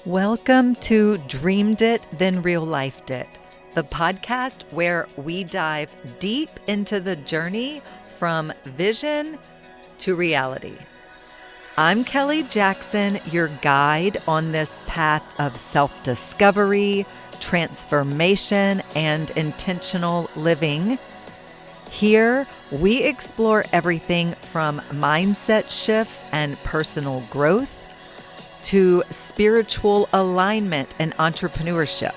Welcome to Dreamed It, Then Real Lifed It, the podcast where we dive deep into the journey from vision to reality. I'm Kelly Jackson, your guide on this path of self-discovery, transformation, and intentional living. Here, we explore everything from mindset shifts and personal growth to spiritual alignment and entrepreneurship,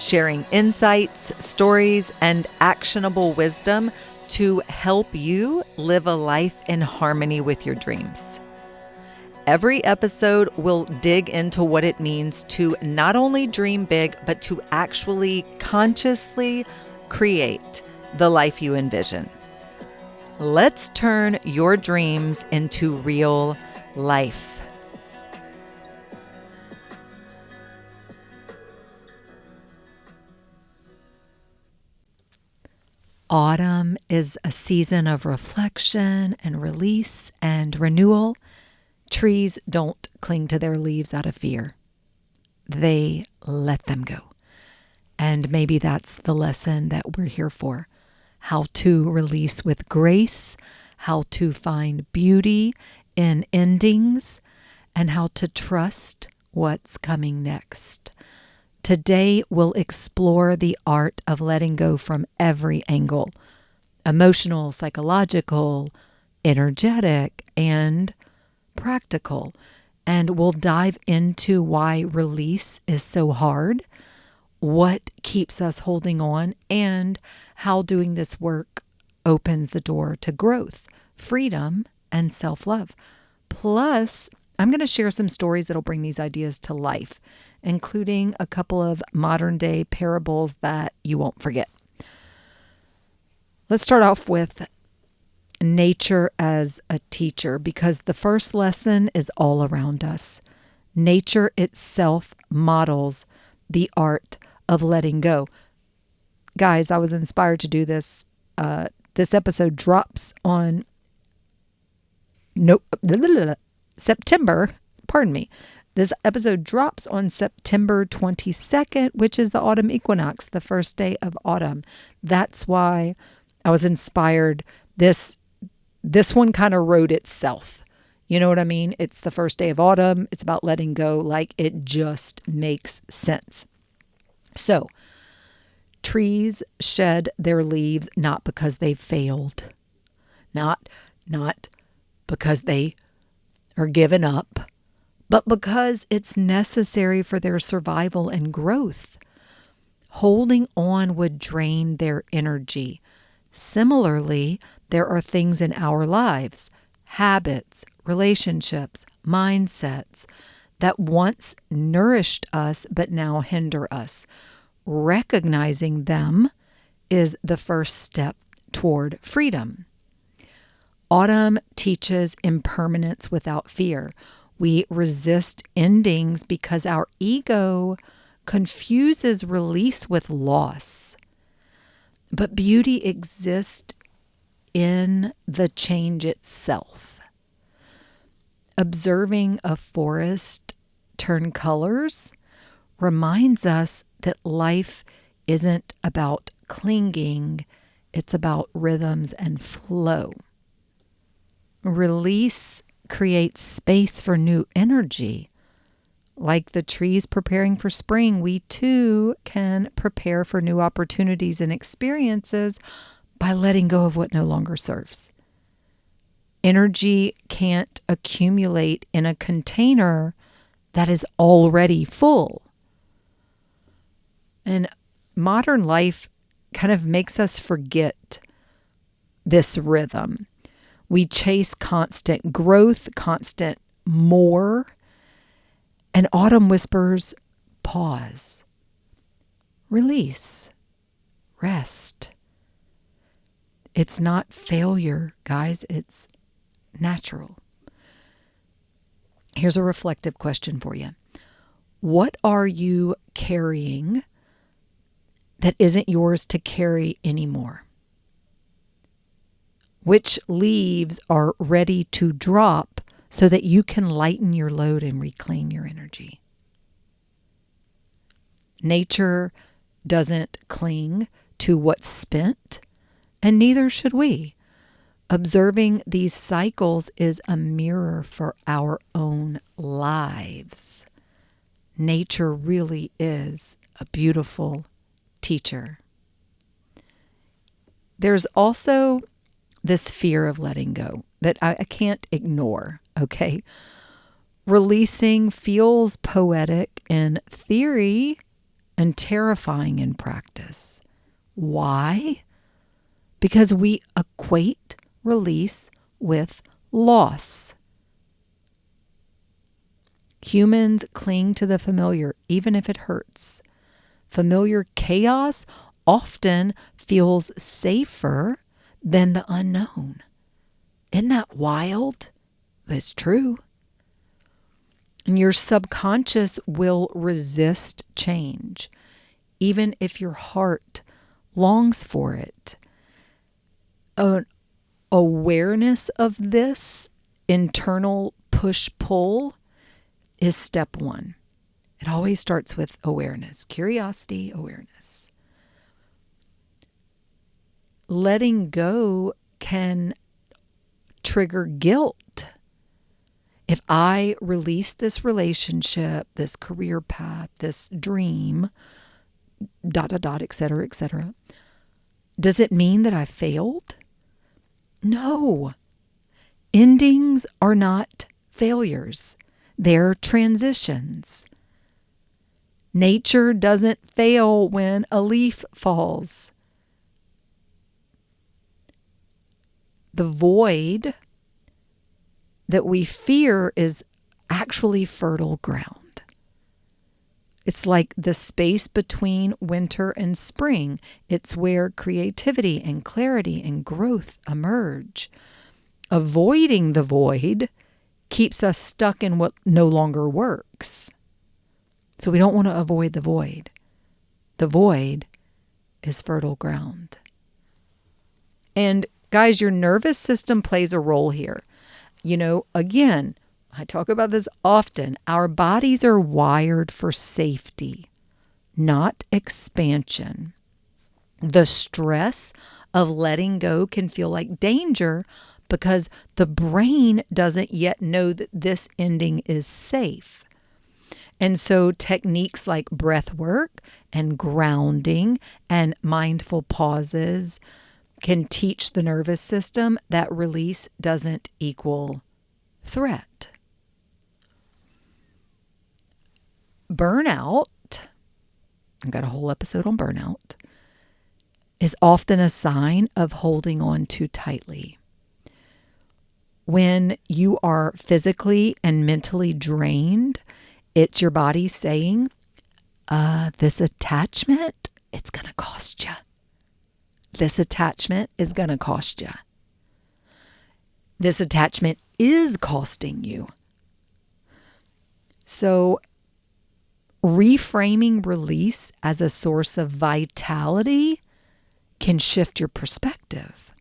sharing insights, stories, and actionable wisdom to help you live a life in harmony with your dreams. Every episode will dig into what it means to not only dream big, but to actually consciously create the life you envision. Let's turn your dreams into real life. Autumn is a season of reflection and release and renewal. Trees don't cling to their leaves out of fear. They let them go. And maybe that's the lesson that we're here for. How to release with grace, how to find beauty in endings, and how to trust what's coming next. Today, we'll explore the art of letting go from every angle: emotional, psychological, energetic, and practical. And we'll dive into why release is so hard, what keeps us holding on, and how doing this work opens the door to growth, freedom, and self-love. Plus, I'm going to share some stories that'll bring these ideas to life, including a couple of modern day parables that you won't forget. Let's start off with nature as a teacher, because the first lesson is all around us. Nature itself models the art of letting go. Guys, I was inspired to do this. This episode drops on September, pardon me. This episode drops on September 22nd, which is the autumn equinox, the first day of autumn. That's why I was inspired. This one kind of wrote itself. You know what I mean? It's the first day of autumn. It's about letting go. Like, it just makes sense. So, trees shed their leaves not because they failed, not because they are given up, but because it's necessary for their survival and growth. Holding on would drain their energy. Similarly, there are things in our lives, habits, relationships, mindsets, that once nourished us but now hinder us. Recognizing them is the first step toward freedom. Autumn teaches impermanence without fear. We resist endings because our ego confuses release with loss. But beauty exists in the change itself. Observing a forest turn colors reminds us that life isn't about clinging, it's about rhythms and flow. Release creates space for new energy. Like the trees preparing for spring, we too can prepare for new opportunities and experiences by letting go of what no longer serves. Energy can't accumulate in a container that is already full. And modern life kind of makes us forget this rhythm. We chase constant growth, constant more, and autumn whispers, pause, release, rest. It's not failure, guys. It's natural. Here's a reflective question for you. What are you carrying that isn't yours to carry anymore? Which leaves are ready to drop so that you can lighten your load and reclaim your energy. Nature doesn't cling to what's spent, and neither should we. Observing these cycles is a mirror for our own lives. Nature really is a beautiful teacher. There's also this fear of letting go that I can't ignore, okay? Releasing feels poetic in theory and terrifying in practice. Why? Because we equate release with loss. Humans cling to the familiar, even if it hurts. Familiar chaos often feels safer than the unknown. Isn't that wild? But it's true. And your subconscious will resist change, even if your heart longs for it. An awareness of this internal push-pull is step one. It always starts with awareness, curiosity, awareness. Letting go can trigger guilt. If I release this relationship, this career path, this dream, ... etc., does it mean that I failed? No. Endings are not failures. They're transitions. Nature doesn't fail when a leaf falls. The void that we fear is actually fertile ground. It's like the space between winter and spring. It's where creativity and clarity and growth emerge. Avoiding the void keeps us stuck in what no longer works. So we don't want to avoid the void. The void is fertile ground. And guys, your nervous system plays a role here. You know, again, I talk about this often. Our bodies are wired for safety, not expansion. The stress of letting go can feel like danger because the brain doesn't yet know that this ending is safe. And so techniques like breath work and grounding and mindful pauses can teach the nervous system that release doesn't equal threat. Burnout, I've got a whole episode on burnout, is often a sign of holding on too tightly. When you are physically and mentally drained, it's your body saying, this attachment, it's going to cost you. This attachment is going to cost you. This attachment is costing you. So reframing release as a source of vitality can shift your perspective.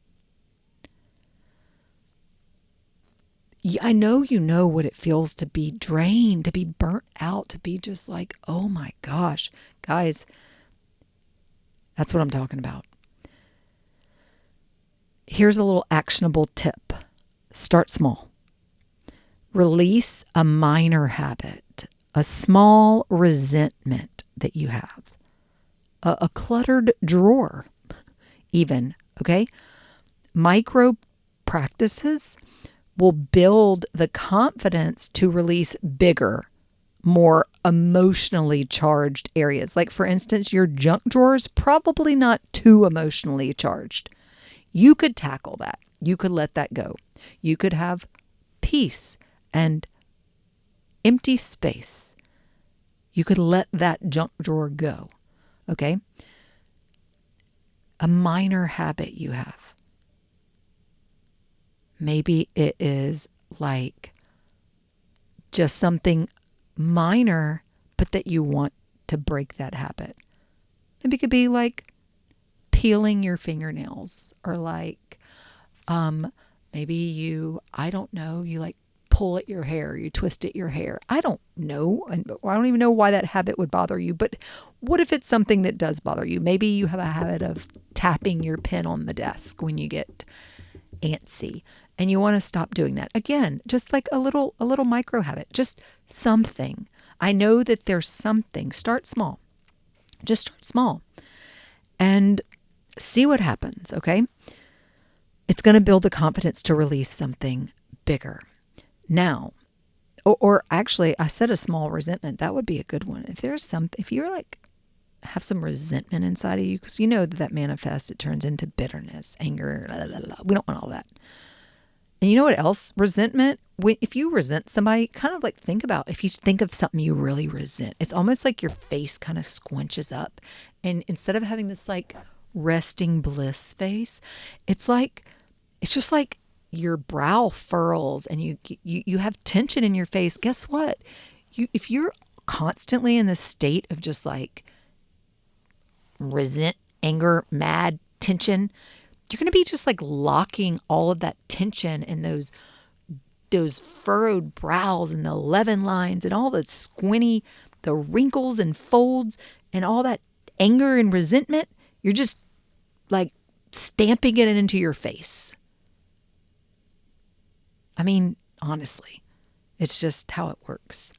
I know you know what it feels to be drained, to be burnt out, to be just like, oh my gosh. Guys, that's what I'm talking about. Here's a little actionable tip. Start small. Release a minor habit, a small resentment that you have, a cluttered drawer even, okay? Micro practices will build the confidence to release bigger, more emotionally charged areas. Like, for instance, your junk drawer is probably not too emotionally charged. You could tackle that. You could let that go. You could have peace and empty space. You could let that junk drawer go. Okay? A minor habit you have. Maybe it is like just something minor, but that you want to break that habit. Maybe it could be like peeling your fingernails, or like maybe you like pull at your hair, you twist at your hair. I don't know. I don't even know why that habit would bother you. But what if it's something that does bother you? Maybe you have a habit of tapping your pen on the desk when you get antsy and you want to stop doing that. Again, just like a little micro habit, just something. I know that there's something. Start small. Just start small and see what happens, okay? It's going to build the confidence to release something bigger. Now, or actually, I said a small resentment. That would be a good one. If you're like, have some resentment inside of you, because you know that manifests, it turns into bitterness, anger, blah, blah, blah. We don't want all that. And you know what else? Resentment. If you resent somebody, kind of like think about if you think of something you really resent, it's almost like your face kind of squinches up. And instead of having this like resting bliss face, it's just like your brow furls and you have tension in your face. Guess what? If you're constantly in this state of just like resent, anger, mad, tension, you're going to be just like locking all of that tension and those furrowed brows and the 11 lines and all the squinty, the wrinkles and folds and all that anger and resentment. You're just like stamping it into your face. I mean, honestly, it's just how it works.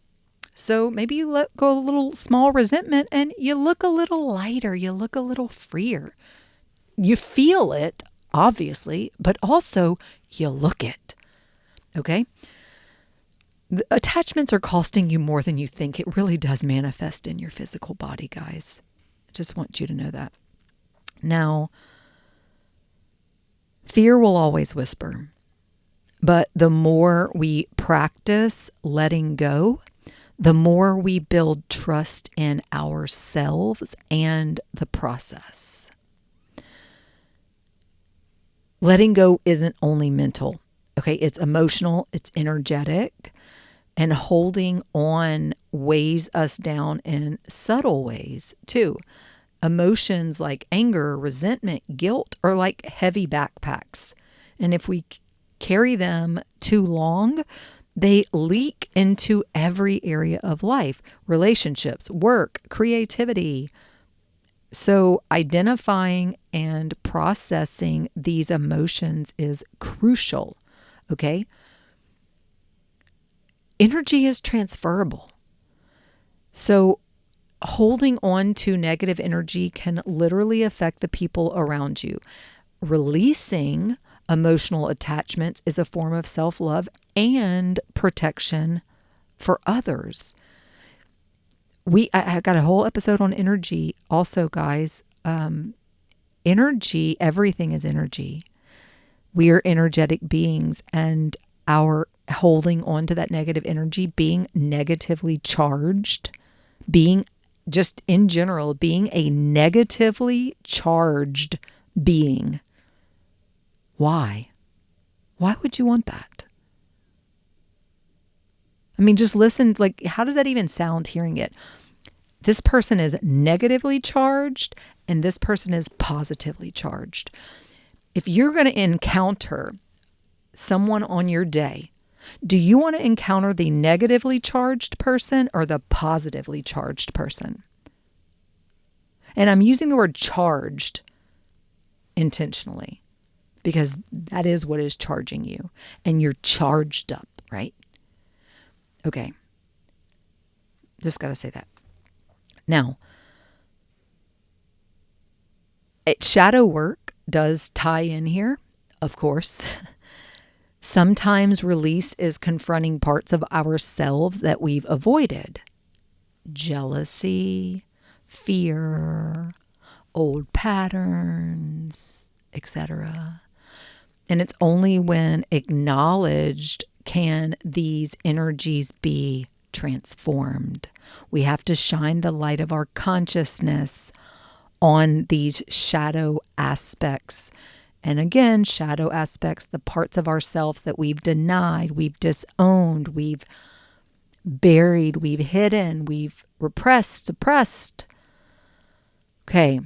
So maybe you let go a little small resentment and you look a little lighter. You look a little freer. You feel it, obviously, but also you look it. Okay? The attachments are costing you more than you think. It really does manifest in your physical body, guys. I just want you to know that. Now, fear will always whisper, but the more we practice letting go, the more we build trust in ourselves and the process. Letting go isn't only mental, okay? It's emotional, it's energetic, and holding on weighs us down in subtle ways too. Emotions like anger, resentment, guilt are like heavy backpacks. And if we carry them too long, they leak into every area of life, relationships, work, creativity. So identifying and processing these emotions is crucial, okay? Energy is transferable. So holding on to negative energy can literally affect the people around you. Releasing emotional attachments is a form of self-love and protection for others. I got a whole episode on energy also, guys. Energy, everything is energy. We are energetic beings, and our holding on to that negative energy, being negatively charged, being just in general, being a negatively charged being. Why? Why would you want that? I mean, just listen, like, how does that even sound hearing it? This person is negatively charged and this person is positively charged. If you're going to encounter someone on your day, do you want to encounter the negatively charged person or the positively charged person? And I'm using the word charged intentionally because that is what is charging you. And you're charged up, right? Okay. Just got to say that. Now, shadow work does tie in here, of course. Sometimes release is confronting parts of ourselves that we've avoided. Jealousy, fear, old patterns, etc. And it's only when acknowledged can these energies be transformed. We have to shine the light of our consciousness on these shadow aspects. And again, shadow aspects, the parts of ourselves that we've denied, we've disowned, we've buried, we've hidden, we've repressed, suppressed. Okay.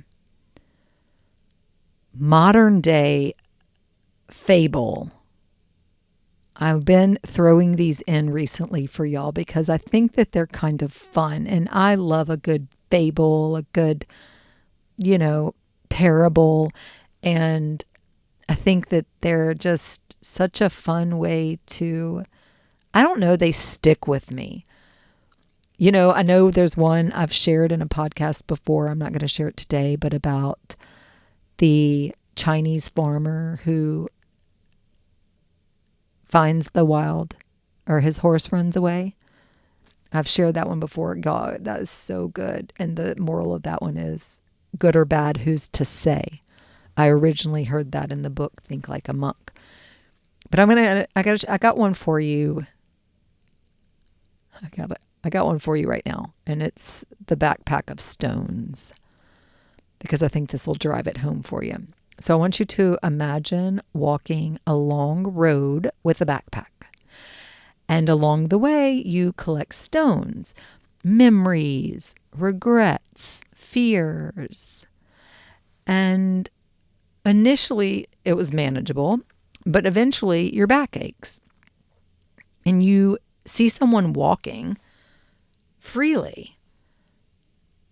Modern day fable. I've been throwing these in recently for y'all because I think that they're kind of fun. And I love a good fable, a good, parable. And I think that they're just such a fun way to, I don't know, they stick with me. I know there's one I've shared in a podcast before. I'm not going to share it today, but about the Chinese farmer who finds the wild, or his horse runs away. I've shared that one before. God, that is so good. And the moral of that one is, good or bad, who's to say? I originally heard that in the book Think Like a Monk. But I got one for you. I got one for you right now, and it's the backpack of stones, because I think this will drive it home for you. So I want you to imagine walking a long road with a backpack. And along the way, you collect stones, memories, regrets, fears. And initially, it was manageable, but eventually your back aches. And you see someone walking freely,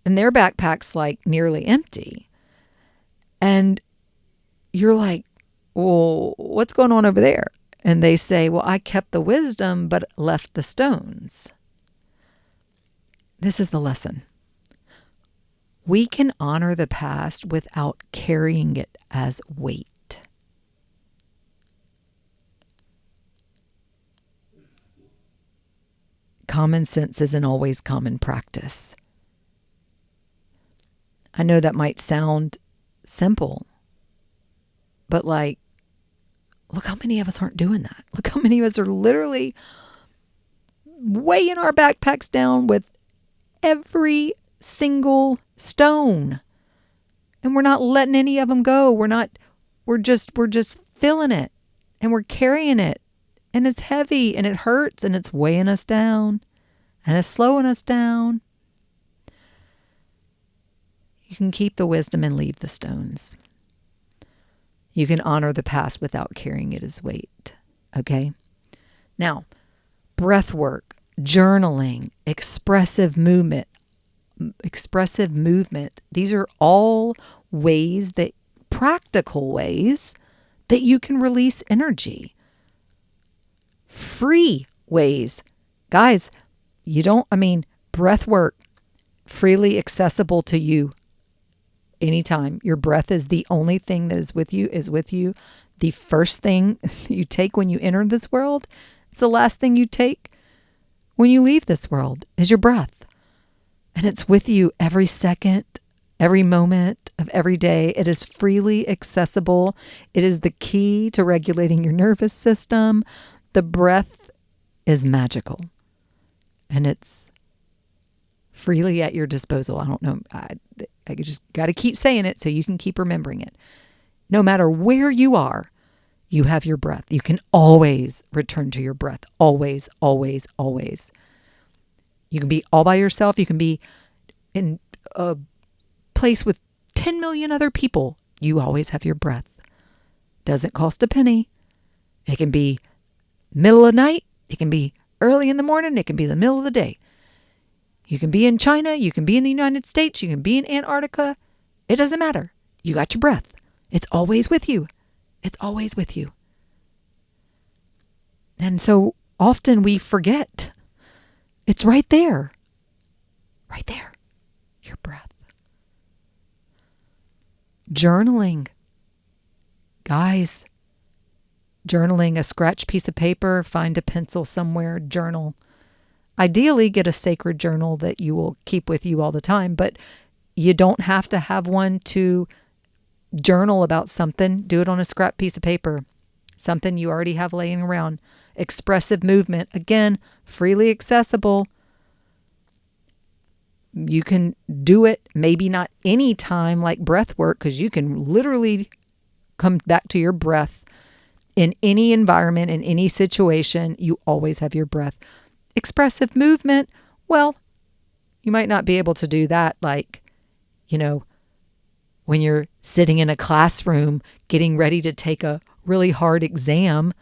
and their backpack's like nearly empty. And you're like, well, what's going on over there? And they say, well, I kept the wisdom, but left the stones. This is the lesson. We can honor the past without carrying it as weight. Common sense isn't always common practice. I know that might sound simple, but look how many of us aren't doing that. Look how many of us are literally weighing our backpacks down with every single stone. And we're not letting any of them go. We're just filling it, and we're carrying it, and it's heavy, and it hurts, and it's weighing us down, and it's slowing us down. You can keep the wisdom and leave the stones. You can honor the past without carrying it as weight. Okay? Now, breath work, journaling, expressive movement. These are all practical ways that you can release energy. Free ways. Guys, breath work, freely accessible to you. Anytime. Your breath is the only thing that is with you. The first thing you take when you enter this world, it's the last thing you take when you leave this world, is your breath. And it's with you every second, every moment of every day. It is freely accessible. It is the key to regulating your nervous system. The breath is magical, and it's freely at your disposal. I don't know. I just got to keep saying it so you can keep remembering it. No matter where you are, you have your breath. You can always return to your breath. Always, always, always. You can be all by yourself. You can be in a place with 10 million other people. You always have your breath. Doesn't cost a penny. It can be middle of the night. It can be early in the morning. It can be the middle of the day. You can be in China. You can be in the United States. You can be in Antarctica. It doesn't matter. You got your breath. It's always with you. It's always with you. And so often we forget. It's right there. Right there. Your breath. Journaling. Guys, journaling, a scratch piece of paper, find a pencil somewhere, journal. Ideally, get a sacred journal that you will keep with you all the time, but you don't have to have one to journal about something. Do it on a scrap piece of paper, something you already have laying around. Expressive movement, again, freely accessible. You can do it, maybe not any time like breath work, because you can literally come back to your breath in any environment, in any situation. You always have your breath. Expressive movement, well, you might not be able to do that when you're sitting in a classroom getting ready to take a really hard exam.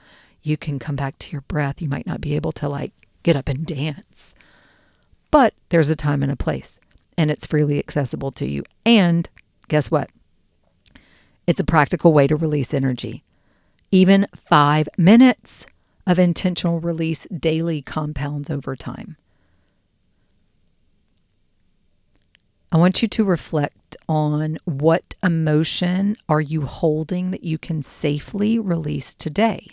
You can come back to your breath. You might not be able to like get up and dance, but there's a time and a place, and it's freely accessible to you. And guess what? It's a practical way to release energy. Even 5 minutes of intentional release daily compounds over time. I want you to reflect on what emotion are you holding that you can safely release today?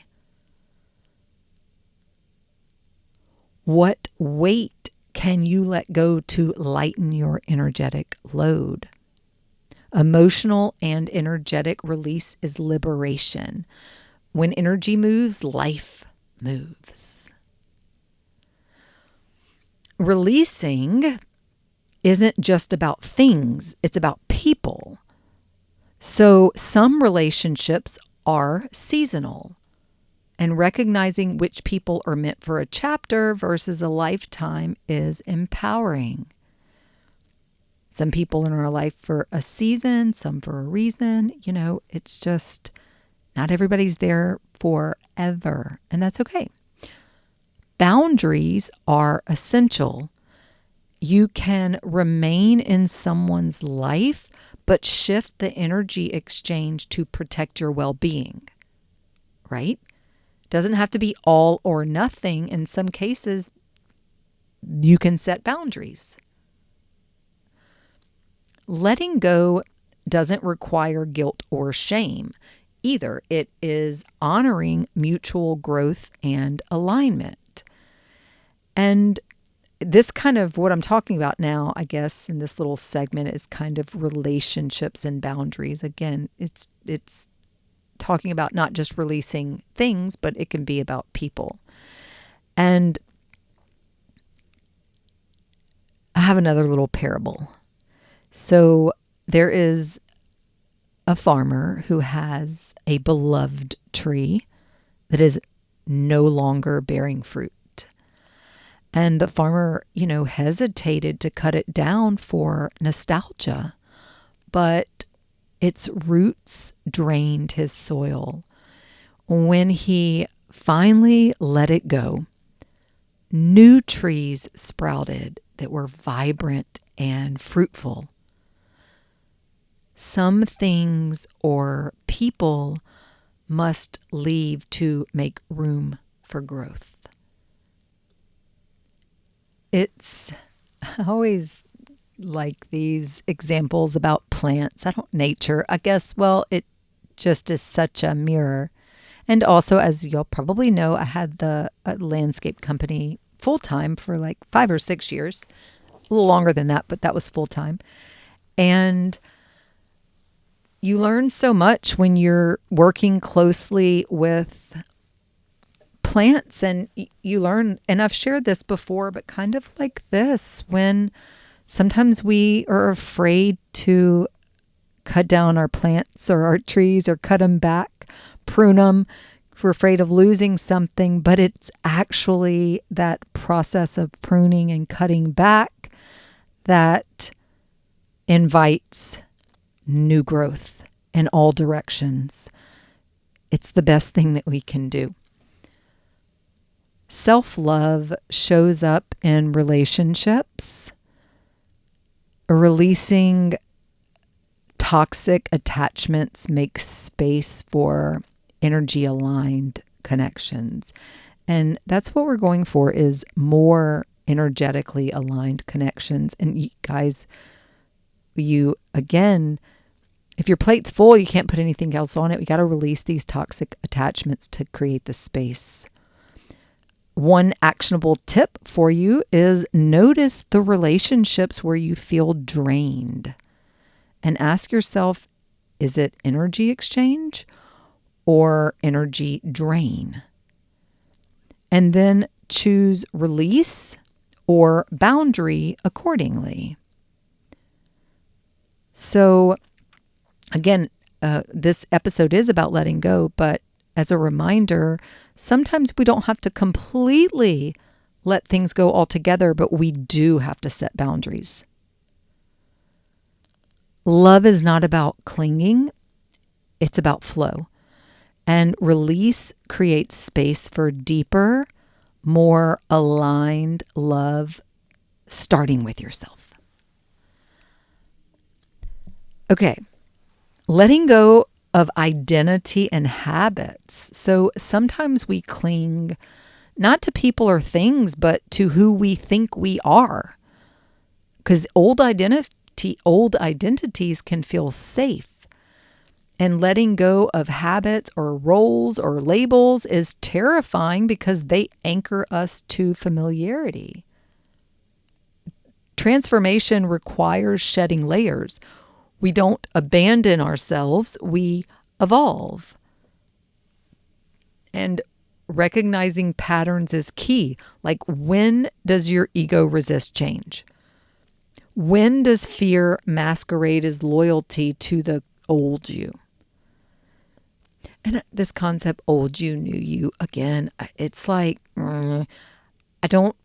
What weight can you let go to lighten your energetic load? Emotional and energetic release is liberation. When energy moves, life moves. Releasing isn't just about things, it's about people. So some relationships are seasonal, and recognizing which people are meant for a chapter versus a lifetime is empowering. Some people in our life for a season, some for a reason. It's just not everybody's there forever, and that's okay. Boundaries are essential. You can remain in someone's life, but shift the energy exchange to protect your well-being, right? Doesn't have to be all or nothing. In some cases, you can set boundaries. Letting go doesn't require guilt or shame either. It is honoring mutual growth and alignment. And this kind of what I'm talking about now, I guess, in this little segment is kind of relationships and boundaries. Again, it's talking about not just releasing things, but it can be about people. And I have another little parable. So there is a farmer who has a beloved tree that is no longer bearing fruit. And the farmer, hesitated to cut it down for nostalgia, but its roots drained his soil. When he finally let it go, new trees sprouted that were vibrant and fruitful. Some things or people must leave to make room for growth. It's always like these examples about plants. Nature, I guess, it just is such a mirror. And also, as you'll probably know, I had the landscape company full-time for like 5 or 6 years. A little longer than that, but that was full-time. And you learn so much when you're working closely with plants, and you learn, and I've shared this before, but kind of like this, when sometimes we are afraid to cut down our plants or our trees or cut them back, prune them. We're afraid of losing something, but it's actually that process of pruning and cutting back that invites new growth in all directions. It's the best thing that we can do. Self-love shows up in relationships, releasing toxic attachments makes space for energy-aligned connections. And that's what we're going for, is more energetically aligned connections. And you guys, again, if your plate's full, you can't put anything else on it. We got to release these toxic attachments to create the space. One actionable tip for you is notice the relationships where you feel drained and ask yourself, is it energy exchange or energy drain? And then choose release or boundary accordingly. So again, this episode is about letting go, but as a reminder, sometimes we don't have to completely let things go altogether, but we do have to set boundaries. Love is not about clinging, it's about flow. And release creates space for deeper, more aligned love, starting with yourself. Okay, letting go of identity and habits. So sometimes we cling not to people or things, but to who we think we are. Because old identities can feel safe. And letting go of habits or roles or labels is terrifying because they anchor us to familiarity. Transformation requires shedding layers. We don't abandon ourselves, we evolve. And recognizing patterns is key. Like, when does your ego resist change? When does fear masquerade as loyalty to the old you? And this concept, old you, new you, again, it's like, I don't,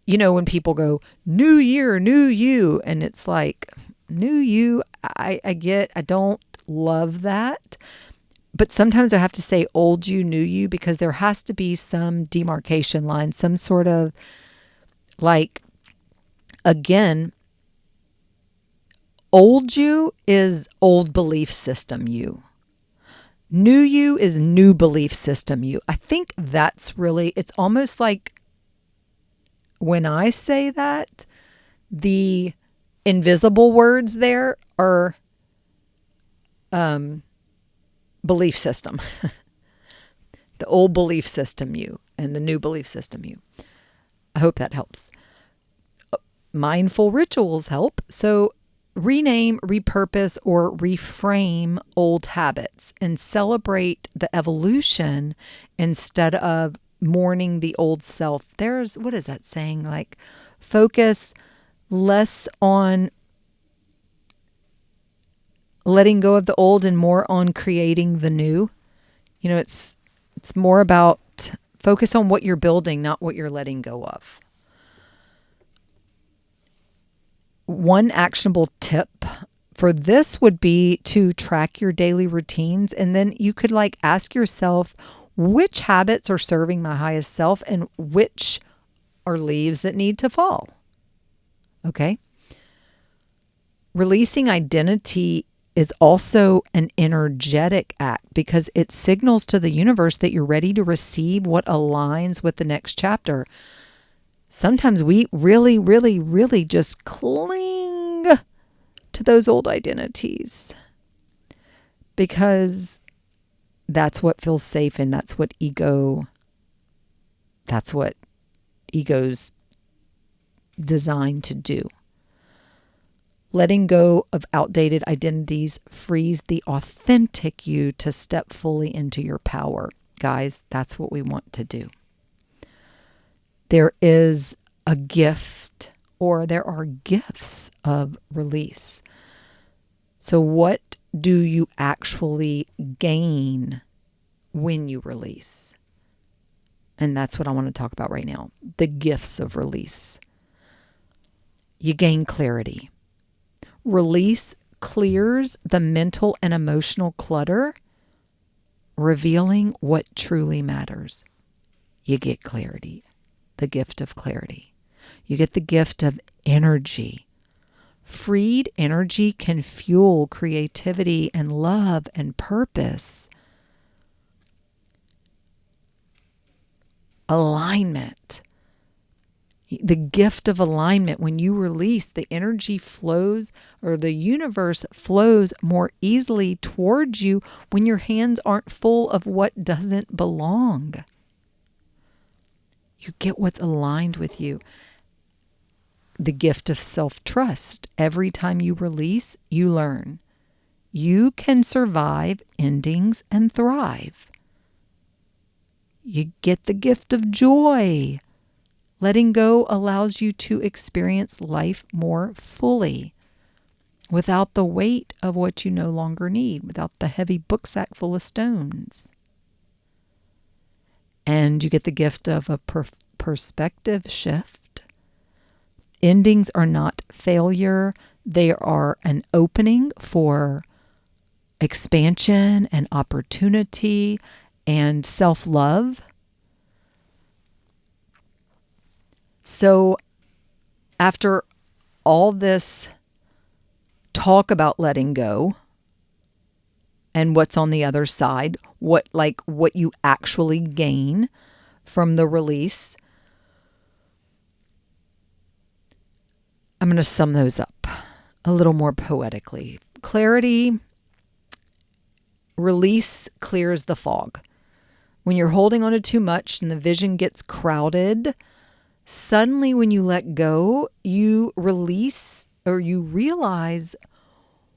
when people go, new year, new you, and it's like, new you, I don't love that. But sometimes I have to say old you, new you, because there has to be some demarcation line, some sort of like, again, old you is old belief system you. New you is new belief system you. I think that's really, it's almost like when I say that, the invisible words there are belief system. The old belief system you and the new belief system you. I hope that helps. Mindful rituals help. So rename, repurpose, or reframe old habits and celebrate the evolution instead of mourning the old self. What is that saying? Like, focus less on letting go of the old and more on creating the new. It's more about focus on what you're building, not what you're letting go of. One actionable tip for this would be to track your daily routines. And then you could ask yourself, which habits are serving my highest self and which are leaves that need to fall? Okay. Releasing identity is also an energetic act because it signals to the universe that you're ready to receive what aligns with the next chapter. Sometimes we really, really, really just cling to those old identities because that's what feels safe and that's what ego's designed to do. Letting go of outdated identities frees the authentic you to step fully into your power. Guys, that's what we want to do. There is a gift, or there are gifts of release. So what do you actually gain when you release? And that's what I want to talk about right now. The gifts of release. You gain clarity. Release clears the mental and emotional clutter, revealing what truly matters. You get clarity. The gift of clarity. You get the gift of energy. Freed energy can fuel creativity and love and purpose. Alignment. The gift of alignment. When you release, the energy flows, or the universe flows more easily towards you when your hands aren't full of what doesn't belong. You get what's aligned with you. The gift of self-trust. Every time you release, you learn. You can survive endings and thrive. You get the gift of joy. Letting go allows you to experience life more fully without the weight of what you no longer need, without the heavy book sack full of stones. And you get the gift of a perspective shift. Endings are not failure. They are an opening for expansion and opportunity and self-love. So after all this talk about letting go and what's on the other side, what you actually gain from the release, I'm going to sum those up a little more poetically. Clarity, release clears the fog. When you're holding on to too much and the vision gets crowded, suddenly when you let go, you release, or you realize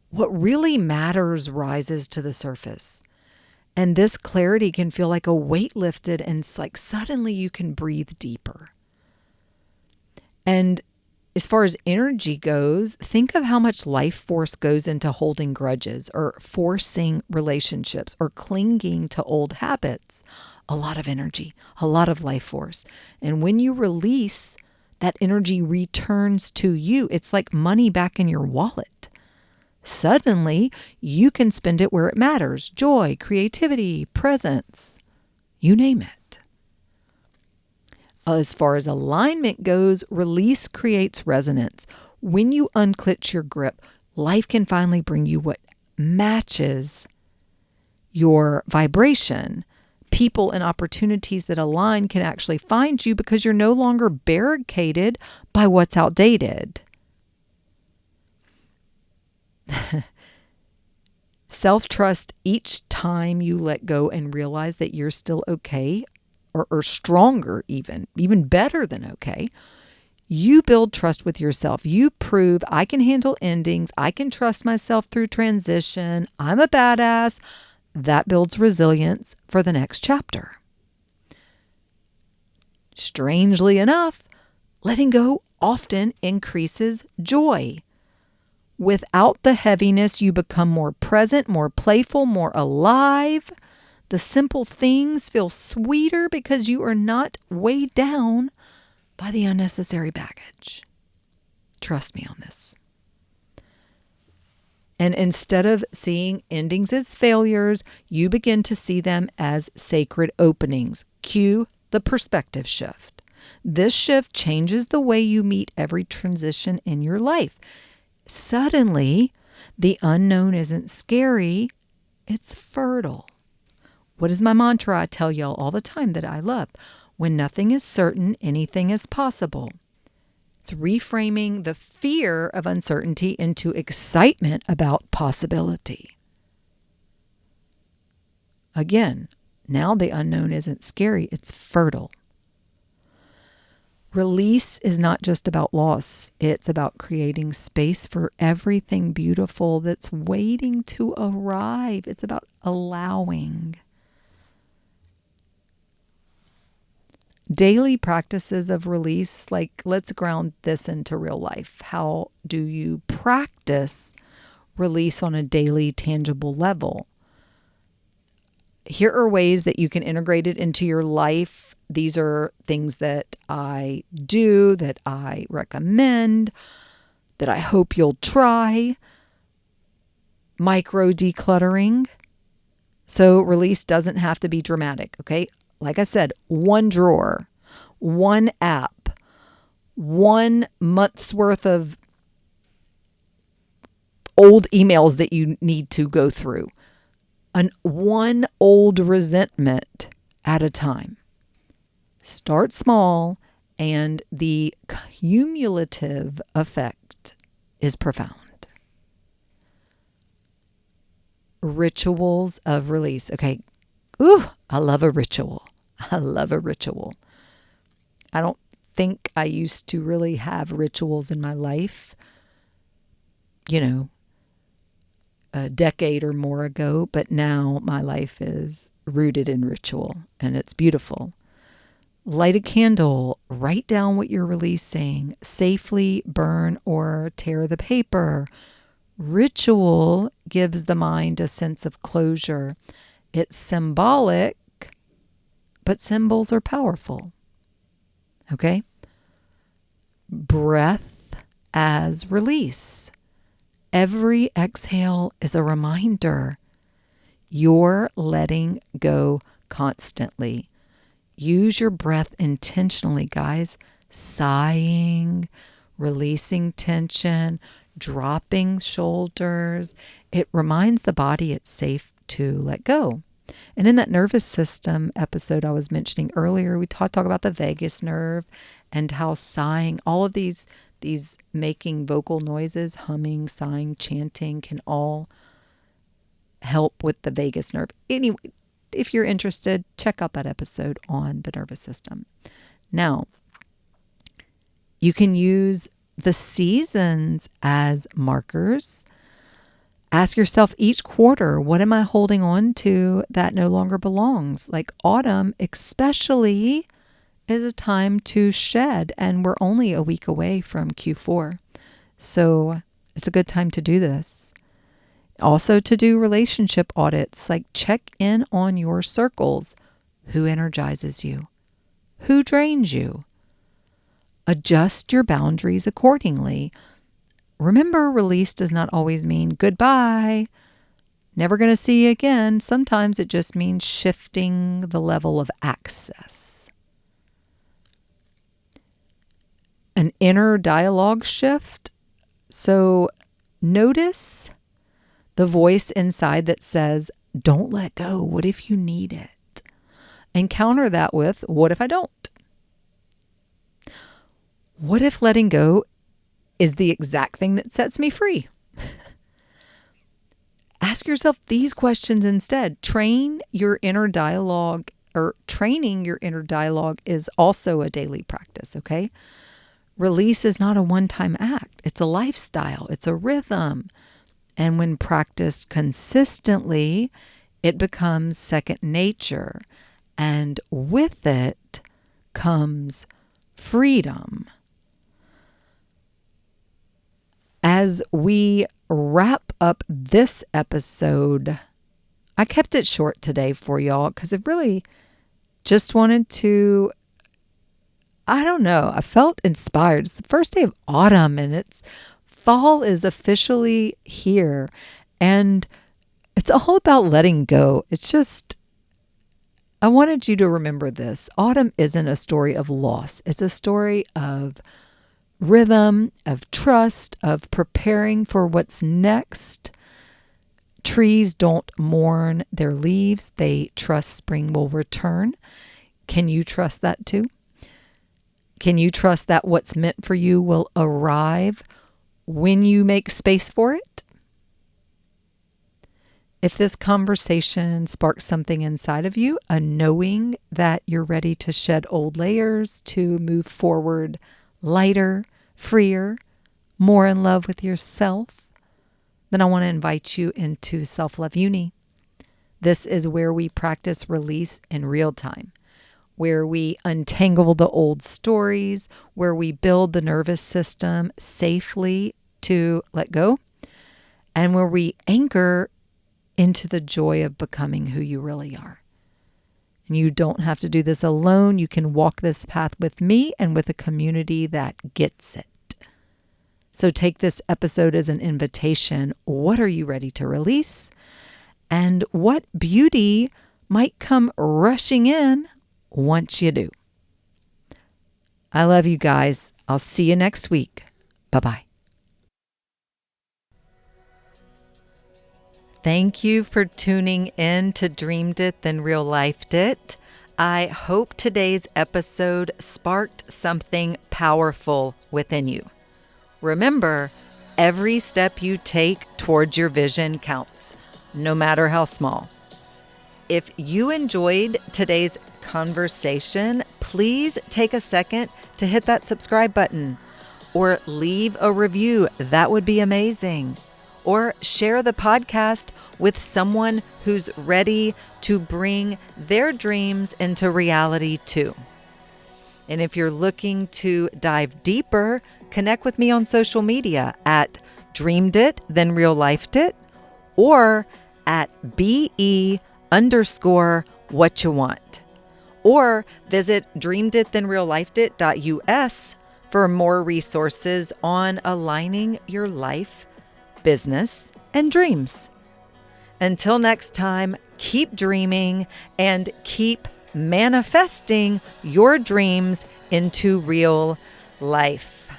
what really matters rises to the surface. And this clarity can feel like a weight lifted, and it's like suddenly you can breathe deeper. And as far as energy goes, think of how much life force goes into holding grudges or forcing relationships or clinging to old habits. A lot of energy, a lot of life force. And when you release, that energy returns to you. It's like money back in your wallet. Suddenly, you can spend it where it matters. Joy, creativity, presence, you name it. As far as alignment goes, release creates resonance. When you unclench your grip, life can finally bring you what matches your vibration. People and opportunities that align can actually find you because you're no longer barricaded by what's outdated. Self-trust each time you let go and realize that you're still okay, or stronger even better than okay. You build trust with yourself. You prove I can handle endings. I can trust myself through transition. I'm a badass. That builds resilience for the next chapter. Strangely enough, letting go often increases joy. Without the heaviness, you become more present, more playful, more alive. The simple things feel sweeter because you are not weighed down by the unnecessary baggage. Trust me on this. And instead of seeing endings as failures, you begin to see them as sacred openings. Cue the perspective shift. This shift changes the way you meet every transition in your life. Suddenly, the unknown isn't scary, it's fertile. What is my mantra I tell y'all all the time that I love? When nothing is certain, anything is possible. It's reframing the fear of uncertainty into excitement about possibility. Again, now the unknown isn't scary, it's fertile. Release is not just about loss. It's about creating space for everything beautiful that's waiting to arrive. It's about allowing. Daily practices of release, like let's ground this into real life. How do you practice release on a daily, tangible level? Here are ways that you can integrate it into your life. These are things that I do, that I recommend, that I hope you'll try. Micro decluttering. So release doesn't have to be dramatic, okay? Like I said, one drawer, one app, 1 month's worth of old emails that you need to go through. One old resentment at a time. Start small, and the cumulative effect is profound. Rituals of release. Okay. I love a ritual. I love a ritual. I don't think I used to really have rituals in my life, a decade or more ago, but now my life is rooted in ritual, and it's beautiful. Light a candle, write down what you're releasing, safely burn or tear the paper. Ritual gives the mind a sense of closure. It's symbolic, but symbols are powerful. Okay? Breath as release. Every exhale is a reminder You're letting go constantly. Use your breath intentionally, guys. Sighing, releasing tension, dropping shoulders. It reminds the body it's safe to let go. And in that nervous system episode I was mentioning earlier, we talk about the vagus nerve and how sighing, all of these making vocal noises, humming, sighing, chanting, can all help with the vagus nerve. Anyway, if you're interested, check out that episode on the nervous system. Now, you can use the seasons as markers. Ask yourself each quarter, what am I holding on to that no longer belongs? Like autumn, especially, is a time to shed, and we're only a week away from Q4. So it's a good time to do this. Also to do relationship audits, like check in on your circles. Who energizes you? Who drains you? Adjust your boundaries accordingly. Remember, release does not always mean goodbye, never going to see you again. Sometimes it just means shifting the level of access. An inner dialogue shift. So notice the voice inside that says, don't let go. What if you need it? And counter that with, what if I don't? What if letting go is the exact thing that sets me free? Ask yourself these questions instead. Training your inner dialogue is also a daily practice, okay? Release is not a one-time act. It's a lifestyle. It's a rhythm. And when practiced consistently, it becomes second nature. And with it comes freedom. As we wrap up this episode, I kept it short today for y'all because I really just wanted to, I felt inspired. It's the first day of autumn and fall is officially here, and it's all about letting go. It's just, I wanted you to remember this. Autumn isn't a story of loss. It's a story of rhythm, of trust, of preparing for what's next. Trees don't mourn their leaves. They trust spring will return. Can you trust that too? Can you trust that what's meant for you will arrive when you make space for it? If this conversation sparks something inside of you, a knowing that you're ready to shed old layers, to move forward lighter, freer, more in love with yourself, then I want to invite you into Self-Love Uni. This is where we practice release in real time, where we untangle the old stories, where we build the nervous system safely to let go, and where we anchor into the joy of becoming who you really are. And you don't have to do this alone. You can walk this path with me and with a community that gets it. So take this episode as an invitation. What are you ready to release? And what beauty might come rushing in once you do? I love you guys. I'll see you next week. Bye-bye. Thank you for tuning in to Dreamed It, Then Real Lifed It. I hope today's episode sparked something powerful within you. Remember, every step you take towards your vision counts, no matter how small. If you enjoyed today's conversation, please take a second to hit that subscribe button or leave a review. That would be amazing. Or share the podcast with someone who's ready to bring their dreams into reality too. And if you're looking to dive deeper, connect with me on social media at Dreamed It, Then Real Lifed It, or at BE_what you want. Or visit dreameditthenreallifedit.us for more resources on aligning your life, business, and dreams. Until next time, keep dreaming and keep manifesting your dreams into real life.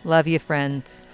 Love you, friends.